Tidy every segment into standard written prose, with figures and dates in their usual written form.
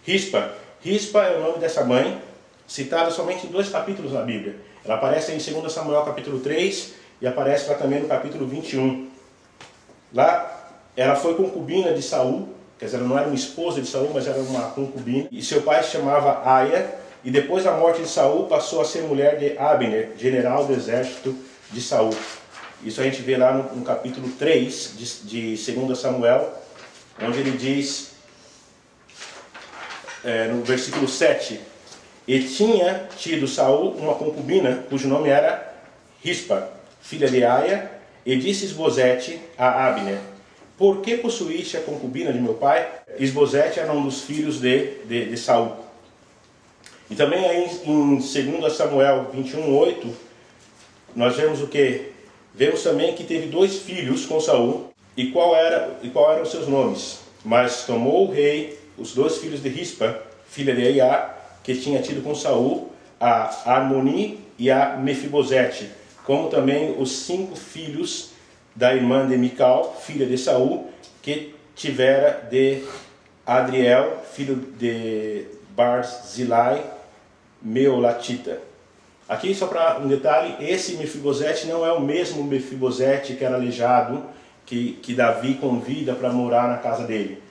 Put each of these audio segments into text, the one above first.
Rispa. Rispa é o nome dessa mãe, citada somente em 2 capítulos na Bíblia. Ela aparece em 2 Samuel capítulo 3 e aparece lá também no capítulo 21. Lá ela foi concubina de Saul, quer dizer, ela não era uma esposa de Saul, mas era uma concubina. E seu pai se chamava Aia, e depois da morte de Saul passou a ser mulher de Abner, general do exército de Saul. Isso a gente vê lá no capítulo 3 de 2 Samuel, onde ele diz, no versículo 7, e tinha tido Saul uma concubina, cujo nome era Rispa, filha de Aia, e disse Isbosete a Abner, por que possuíste a concubina de meu pai? Isbosete era um dos filhos de Saul. E também aí em 2 Samuel 21:8, nós vemos o que? Vemos também que teve 2 filhos com Saul, e qual eram os seus nomes? Mas tomou o rei os 2 filhos de Rispa, filha de Aia, que tinha tido com Saul, a Armoni e a Mefibosete, como também os 5 filhos da irmã de Mical, filha de Saul, que tivera de Adriel, filho de Barzilai, Meolatita. Aqui só para um detalhe, esse Mefibosete não é o mesmo Mefibosete que era aleijado, que Davi convida para morar na casa dele.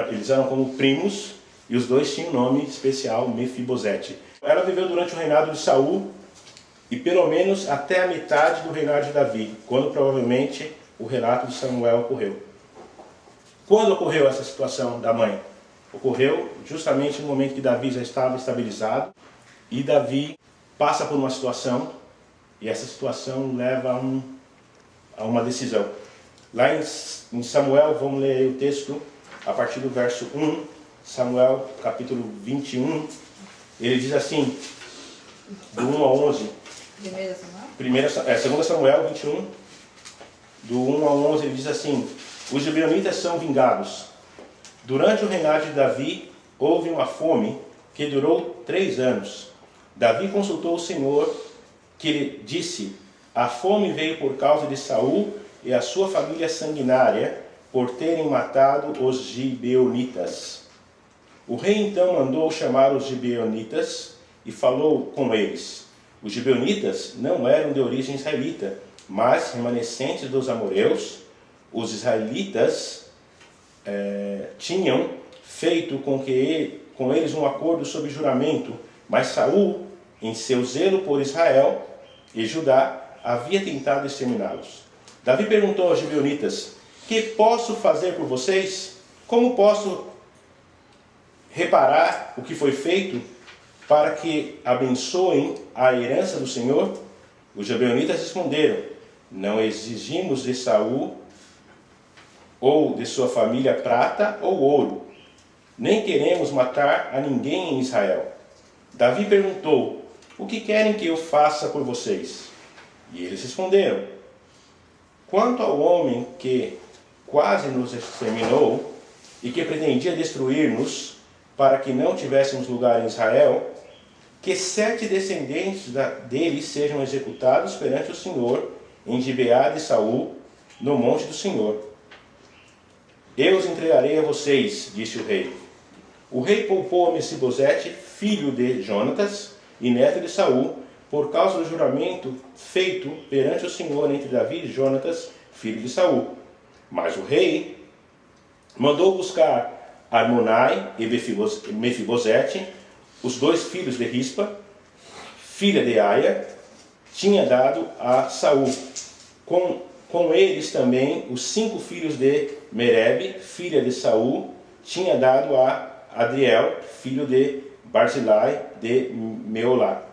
Eles eram como primos, e os 2 tinham um nome especial, Mefibosete. Ela viveu durante o reinado de Saul, e pelo menos até a metade do reinado de Davi, quando provavelmente o relato de Samuel ocorreu. Quando ocorreu essa situação da mãe? Ocorreu justamente no momento que Davi já estava estabilizado, e Davi passa por uma situação, e essa situação leva a uma decisão. Lá em Samuel, vamos ler aí o texto, a partir do verso 1, Samuel capítulo 21, ele diz assim, do 1 a 11, 2 Samuel 21, do 1 a 11, ele diz assim, os gibeonitas são vingados. Durante o reinado de Davi, houve uma fome que durou 3 anos. Davi consultou o Senhor, que lhe disse, a fome veio por causa de Saul e a sua família sanguinária, por terem matado os gibeonitas. O rei então mandou chamar os gibeonitas e falou com eles. Os gibeonitas não eram de origem israelita, mas remanescentes dos amoreus. Os israelitas tinham feito com eles um acordo sob juramento, mas Saul, em seu zelo por Israel e Judá, havia tentado exterminá-los. Davi perguntou aos gibeonitas, que posso fazer por vocês? Como posso reparar o que foi feito para que abençoem a herança do Senhor? Os gibeonitas responderam, não exigimos de Saul ou de sua família prata ou ouro, nem queremos matar a ninguém em Israel. Davi perguntou, o que querem que eu faça por vocês? E eles responderam, quanto ao homem que quase nos exterminou e que pretendia destruir-nos para que não tivéssemos lugar em Israel, que 7 descendentes dele sejam executados perante o Senhor em Gibeá de Saul, no monte do Senhor. Eu os entregarei a vocês, disse o rei. O rei poupou a Mefibosete, filho de Jonatas e neto de Saul, por causa do juramento feito perante o Senhor entre Davi e Jonatas, filho de Saul. Mas o rei mandou buscar Armonai e Mefibosete, os 2 filhos de Rispa, filha de Aia, tinha dado a Saul. Com eles também os 5 filhos de Merebe, filha de Saul, tinha dado a Adriel, filho de Barzilai de Meolá.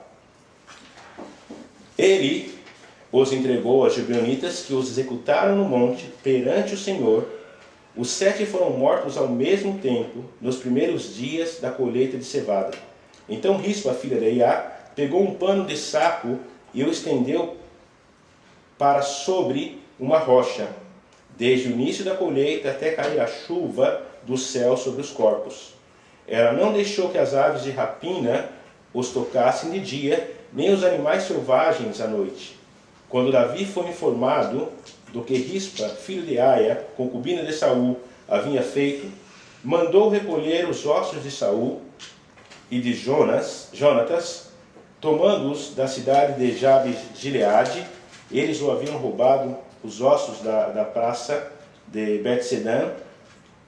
Ele os entregou aos gibeonitas, que os executaram no monte perante o Senhor. Os 7 foram mortos ao mesmo tempo, nos primeiros dias da colheita de cevada. Então Rispa, filha de Aia, pegou um pano de saco e o estendeu para sobre uma rocha, desde o início da colheita até cair a chuva do céu sobre os corpos. Ela não deixou que as aves de rapina os tocassem de dia, nem os animais selvagens à noite. Quando Davi foi informado do que Rispa, filho de Aia, concubina de Saul, havia feito, mandou recolher os ossos de Saul e de Jonatas, tomando-os da cidade de Jabe-Gileade. Eles o haviam roubado os ossos da praça de Bet-Sedã,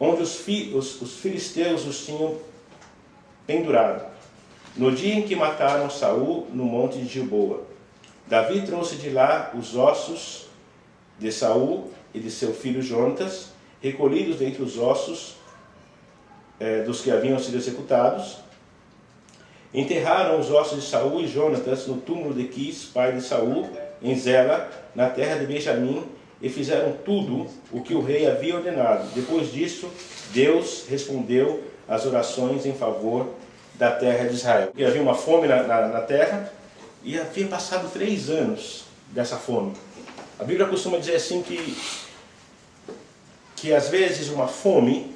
onde os filisteus os tinham pendurado, no dia em que mataram Saul no monte de Gilboa. Davi trouxe de lá os ossos de Saul e de seu filho Jonatas, recolhidos dentre os ossos dos que haviam sido executados. Enterraram os ossos de Saul e Jonatas no túmulo de Quis, pai de Saul, em Zela, na terra de Benjamim, e fizeram tudo o que o rei havia ordenado. Depois disso, Deus respondeu às orações em favor da terra de Israel. Porque havia uma fome na terra, e havia passado 3 anos dessa fome. A Bíblia costuma dizer assim que às vezes uma fome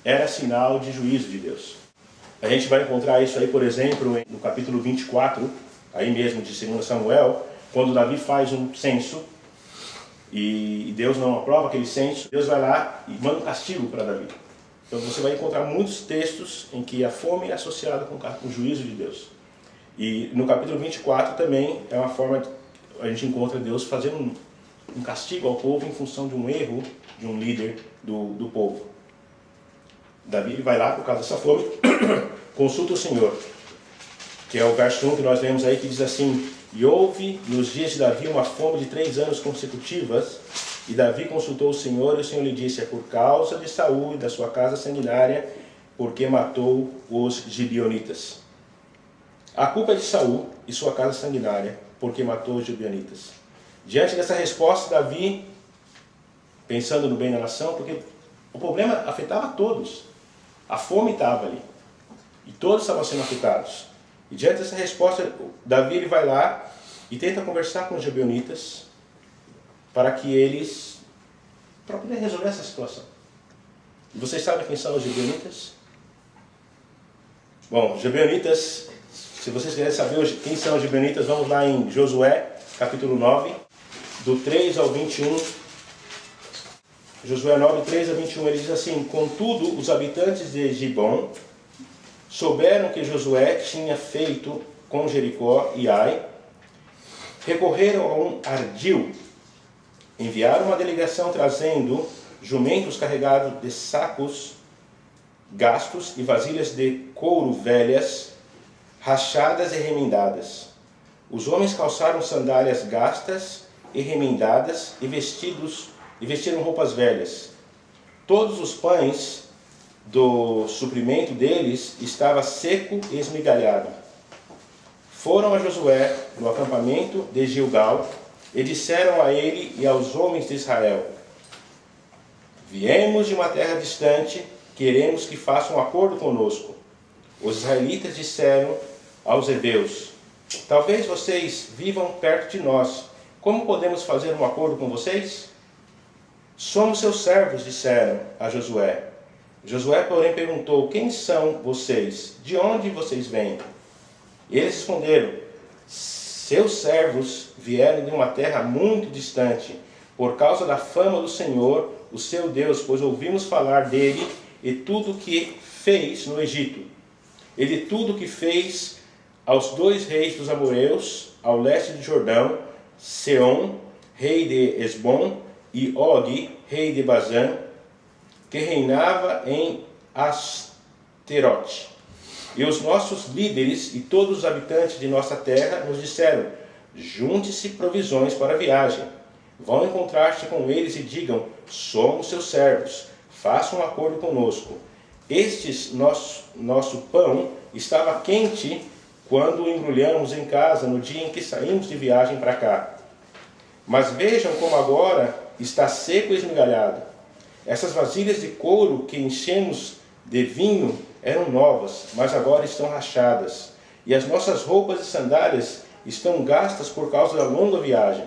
era sinal de juízo de Deus. A gente vai encontrar isso aí, por exemplo, no capítulo 24, aí mesmo de 2 Samuel, quando Davi faz um censo e Deus não aprova aquele censo, Deus vai lá e manda um castigo para Davi. Então você vai encontrar muitos textos em que a fome é associada com o juízo de Deus. E no capítulo 24 também é uma forma, a gente encontra Deus fazendo um castigo ao povo em função de um erro de um líder do povo. Davi vai lá por causa dessa fome, consulta o Senhor, que é o verso 1 que nós lemos aí, que diz assim: e houve nos dias de Davi uma fome de 3 anos consecutivas, e Davi consultou o Senhor, e o Senhor lhe disse: é por causa de Saul e da sua casa sanguinária, porque matou os gibeonitas. A culpa é de Saul e sua casa sanguinária, porque matou os gibeonitas. Diante dessa resposta, Davi, pensando no bem da nação, porque o problema afetava todos. A fome estava ali. E todos estavam sendo afetados. E diante dessa resposta, Davi ele vai lá e tenta conversar com os gibeonitas para poder resolver essa situação. E vocês sabem quem são os gibeonitas? Bom, os gibeonitas, se vocês quiserem saber quem são os gibeonitas, vamos lá em Josué, capítulo 9, do 3 ao 21. Josué 9, 3 a 21, ele diz assim: contudo, os habitantes de Gibom souberam que Josué tinha feito com Jericó e Ai, recorreram a um ardil, enviaram uma delegação trazendo jumentos carregados de sacos gastos e vasilhas de couro velhas, rachadas e remendadas. Os homens calçaram sandálias gastas e remendadas e vestiram roupas velhas. Todos os pães do suprimento deles estava seco e esmigalhado. Foram a Josué no acampamento de Gilgal e disseram a ele e aos homens de Israel: viemos de uma terra distante, queremos que façam um acordo conosco. Os israelitas disseram aos heveus: talvez vocês vivam perto de nós. Como podemos fazer um acordo com vocês? Somos seus servos, disseram a Josué. Josué, porém, perguntou: quem são vocês? De onde vocês vêm? E eles responderam: seus servos vieram de uma terra muito distante, por causa da fama do Senhor, o seu Deus, pois ouvimos falar dele e tudo o que fez no Egito, e de tudo o que fez aos 2 reis dos amorreus, ao leste do Jordão, Seom, rei de Esbom, e Og, rei de Bazã, que reinava em Asterote. E os nossos líderes e todos os habitantes de nossa terra nos disseram: junte-se provisões para a viagem. Vão encontrar-se com eles e digam: somos seus servos, façam um acordo conosco. Nosso pão estava quente quando o embrulhamos em casa no dia em que saímos de viagem para cá. Mas vejam como agora está seco e esmigalhado. Essas vasilhas de couro que enchemos de vinho eram novas, mas agora estão rachadas. E as nossas roupas e sandálias estão gastas por causa da longa viagem.